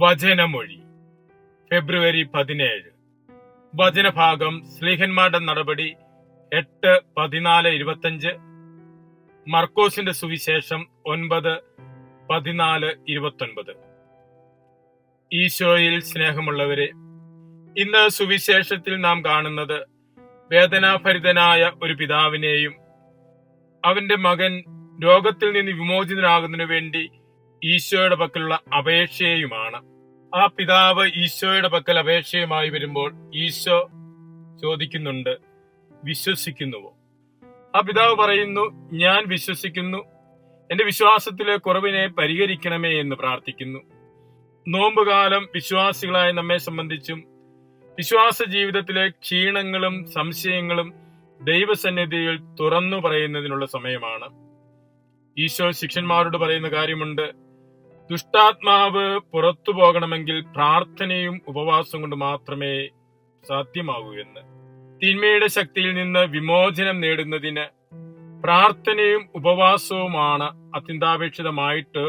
വചനമൊഴി ഫെബ്രുവരി 17. വചനഭാഗം സ്ലീഹന്മാരുടെ നടപടി 8:14-25, മർക്കോസിന്റെ സുവിശേഷം 9:14-29. ഈശോയിൽ സ്നേഹമുള്ളവരെ, ഇന്ന് സുവിശേഷത്തിൽ നാം കാണുന്നത് വേദനാഭരിതനായ ഒരു പിതാവിനെയും അവന്റെ മകൻ രോഗത്തിൽ നിന്ന് വിമോചിതനാകുന്നതിനു വേണ്ടി ഈശോയുടെ പക്കലുള്ള അപേക്ഷയുമാണ്. ആ പിതാവ് ഈശോയുടെ പക്കൽ അപേക്ഷയുമായി വരുമ്പോൾ ഈശോ ചോദിക്കുന്നുണ്ട്, വിശ്വസിക്കുന്നുവോ? ആ പിതാവ് പറയുന്നു, ഞാൻ വിശ്വസിക്കുന്നു, എന്റെ വിശ്വാസത്തിലെ കുറവിനെ പരിഹരിക്കണമേ എന്ന് പ്രാർത്ഥിക്കുന്നു. നോമ്പുകാലം വിശ്വാസികളായ നമ്മെ സംബന്ധിച്ചും വിശ്വാസ ജീവിതത്തിലെ ക്ഷീണങ്ങളും സംശയങ്ങളും ദൈവസന്നിധിയിൽ തുറന്നു പറയുന്നതിനുള്ള സമയമാണ്. ഈശോ ശിഷ്യന്മാരോട് പറയുന്ന കാര്യമുണ്ട്, ദുഷ്ടാത്മാവ് പുറത്തു പോകണമെങ്കിൽ പ്രാർത്ഥനയും ഉപവാസവും കൊണ്ട് മാത്രമേ സാധ്യമാകൂ എന്ന്. തിന്മയുടെ ശക്തിയിൽ നിന്ന് വിമോചനം നേടുന്നതിന് പ്രാർത്ഥനയും ഉപവാസവുമാണ് അത്യന്താപേക്ഷിതമായിട്ട്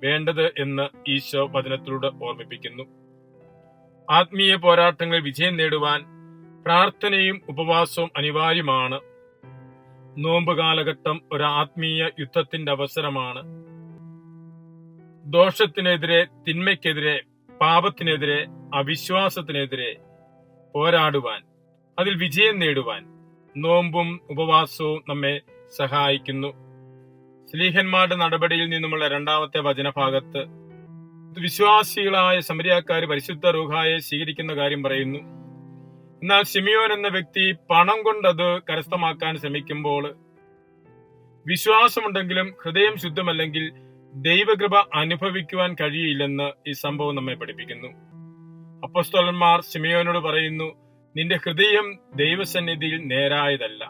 വേണ്ടത് എന്ന് ഈശോ വചനത്തിലൂടെ ഓർമ്മിപ്പിക്കുന്നു. ആത്മീയ പോരാട്ടങ്ങളിൽ വിജയം നേടുവാൻ പ്രാർത്ഥനയും ഉപവാസവും അനിവാര്യമാണ്. നോമ്പ് കാലഘട്ടം ഒരു ആത്മീയ യുദ്ധത്തിന്റെ അവസരമാണ്. ദോഷത്തിനെതിരെ, തിന്മയ്ക്കെതിരെ, പാപത്തിനെതിരെ, അവിശ്വാസത്തിനെതിരെ പോരാടുവാൻ, അതിൽ വിജയം നേടുവാൻ നോമ്പും ഉപവാസവും നമ്മെ സഹായിക്കുന്നു. സ്ലീഹന്മാരുടെ നടപടിയിൽ നിന്നുമുള്ള 2ാമത്തെ വചനഭാഗത്ത് വിശ്വാസികളായ സമരിയാക്കാര് പരിശുദ്ധ റൂഹായെ സ്വീകരിക്കുന്ന കാര്യം പറയുന്നു. എന്നാൽ ശിമിയോൻ എന്ന വ്യക്തി പണം കൊണ്ടത് കരസ്ഥമാക്കാൻ ശ്രമിക്കുമ്പോൾ വിശ്വാസമുണ്ടെങ്കിലും ഹൃദയം ശുദ്ധമല്ലെങ്കിൽ ദൈവകൃപ അനുഭവിക്കുവാൻ കഴിയില്ലെന്ന് ഈ സംഭവം നമ്മെ പഠിപ്പിക്കുന്നു. അപ്പോസ്തലന്മാർ ശിമിയോനോട് പറയുന്നു, നിന്റെ ഹൃദയം ദൈവസന്നിധിയിൽ നേരായതല്ല.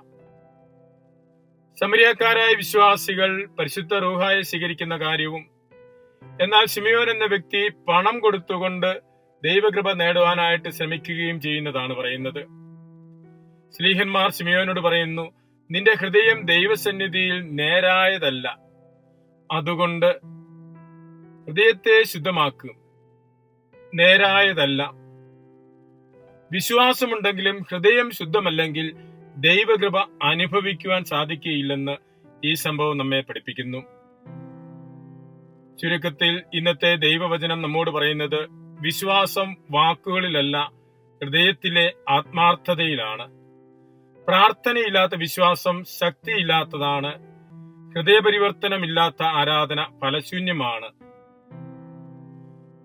സമരിയാക്കാരായ വിശ്വാസികൾ പരിശുദ്ധ റൂഹായെ സ്വീകരിക്കുന്ന കാര്യവും, എന്നാൽ ശിമിയോൻ എന്ന വ്യക്തി പണം കൊടുത്തുകൊണ്ട് ദൈവകൃപ നേടുവാനായിട്ട് ശ്രമിക്കുകയും ചെയ്യുന്നതാണ് പറയുന്നത്. സ്ലീഹന്മാർ ശിമിയോനോട് പറയുന്നു, നിന്റെ ഹൃദയം ദൈവസന്നിധിയിൽ നേരായതല്ല, അതുകൊണ്ട് ഹൃദയത്തെ ശുദ്ധമാക്കും. നേരായതല്ല, വിശ്വാസമുണ്ടെങ്കിലും ഹൃദയം ശുദ്ധമല്ലെങ്കിൽ ദൈവകൃപ അനുഭവിക്കുവാൻ സാധിക്കുകയില്ലെന്ന് ഈ സംഭവം നമ്മെ പഠിപ്പിക്കുന്നു. ചുരുക്കത്തിൽ ഇന്നത്തെ ദൈവവചനം നമ്മോട് പറയുന്നത്, വിശ്വാസം വാക്കുകളിലല്ല, ഹൃദയത്തിലെ ആത്മാർത്ഥതയിലാണ്. പ്രാർത്ഥനയില്ലാത്ത വിശ്വാസം ശക്തിയില്ലാത്തതാണ്. ഹൃദയപരിവർത്തനമില്ലാത്ത ആരാധന ഫലശൂന്യമാണ്.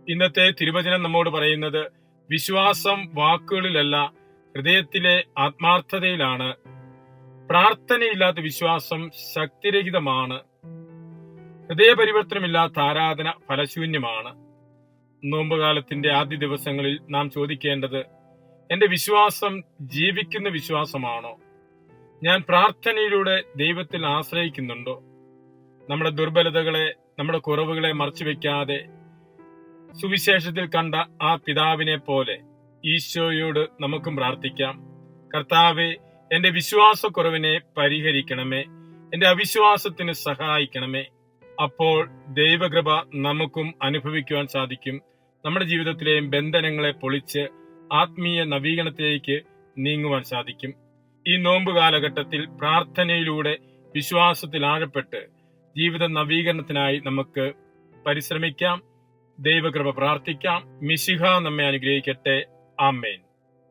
ഇന്നത്തെ തിരുവചനം നമ്മോട് പറയുന്നത്, വിശ്വാസം വാക്കുകളിലല്ല, ഹൃദയത്തിലെ ആത്മാർത്ഥതയിലാണ്. പ്രാർത്ഥനയില്ലാത്ത വിശ്വാസം ശക്തിരഹിതമാണ്. ഹൃദയപരിവർത്തനമില്ലാത്ത ആരാധന ഫലശൂന്യമാണ്. നോമ്പുകാലത്തിന്റെ ആദ്യ ദിവസങ്ങളിൽ നാം ചോദിക്കേണ്ടത്, എന്റെ വിശ്വാസം ജീവിക്കുന്ന വിശ്വാസമാണോ? ഞാൻ പ്രാർത്ഥനയിലൂടെ ദൈവത്തിൽ ആശ്രയിക്കുന്നുണ്ടോ? നമ്മുടെ ദുർബലതകളെ, നമ്മുടെ കുറവുകളെ മറച്ചുവെക്കാതെ സുവിശേഷത്തിൽ കണ്ട ആ പിതാവിനെ പോലെ ഈശോയോട് നമുക്കും പ്രാർത്ഥിക്കാം. കർത്താവേ, എന്റെ വിശ്വാസക്കുറവിനെ പരിഹരിക്കണമേ, എന്റെ അവിശ്വാസത്തിന് സഹായിക്കണമേ. അപ്പോൾ ദൈവകൃപ നമുക്കും അനുഭവിക്കുവാൻ സാധിക്കും. നമ്മുടെ ജീവിതത്തിലെയും ബന്ധനങ്ങളെ പൊളിച്ച് ആത്മീയ നവീകരണത്തിലേക്ക് നീങ്ങുവാൻ സാധിക്കും. ഈ നോമ്പ് കാലഘട്ടത്തിൽ പ്രാർത്ഥനയിലൂടെ വിശ്വാസത്തിൽ ആഴപ്പെട്ട് ജീവിത നവീകരണത്തിനായി നമുക്ക് പരിശ്രമിക്കാം. ദൈവകൃപ പ്രാർത്ഥിക്കാം. മിശിഹ നമ്മെ അനുഗ്രഹിക്കട്ടെ. ആമേൻ.